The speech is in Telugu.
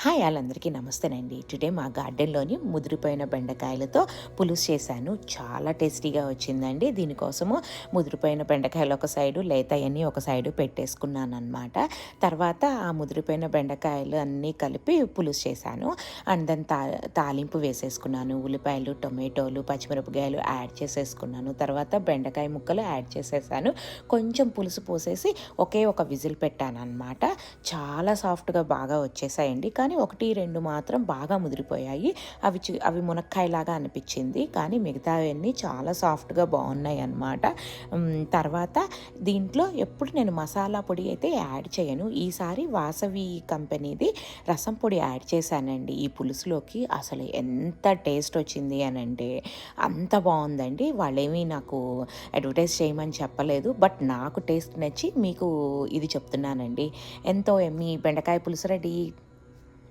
హాయ్ వాళ్ళందరికీ నమస్తేనండి. టుడే మా గార్డెన్‌లోని ముదిరిపోయిన బెండకాయలతో పులుసు చేశాను. చాలా టేస్టీగా వచ్చిందండి. దీనికోసము ముదిరిపోయిన బెండకాయలు ఒక సైడు, లేతయన్నీ ఒక సైడు పెట్టేసుకున్నాననమాట. తర్వాత ఆ ముదిరిపోయిన బెండకాయలు అన్నీ కలిపి పులుసు చేశాను. అండ్ దాని తాలింపు వేసేసుకున్నాను. ఉల్లిపాయలు, టొమాటోలు, పచ్చిమిరపకాయలు యాడ్ చేసేసుకున్నాను. తర్వాత బెండకాయ ముక్కలు యాడ్ చేసేసాను. కొంచెం పులుసు పోసేసి ఒకే ఒక విజిల్ పెట్టాననమాట. చాలా సాఫ్ట్‌గా బాగా వచ్చేసాయండి. కానీ 1, 2 మాత్రం బాగా ముదిరిపోయాయి. అవి మునక్కాయలాగా అనిపిచ్చింది. కానీ మిగతావన్నీ చాలా సాఫ్ట్‌గా బావున్నాయన్నమాట. తర్వాత దీంట్లో ఎప్పుడు నేను మసాలా పొడి అయితే యాడ్ చేయను. ఈసారి వాసవి కంపెనీది రసం పొడి యాడ్ చేశానండి ఈ పులుసులోకి. అసలు ఎంత టేస్ట్ వచ్చింది అనంటే అంత బావుందండి. వాళ్ళేమి నాకు అడ్వర్టైజ్ చేయమని చెప్పలేదు. బట్ నాకు టేస్ట్ నచ్చి మీకు ఇది చెప్తున్నానండి. ఎంతో యమ్మీ బెండకాయ పులుసు రెడీ.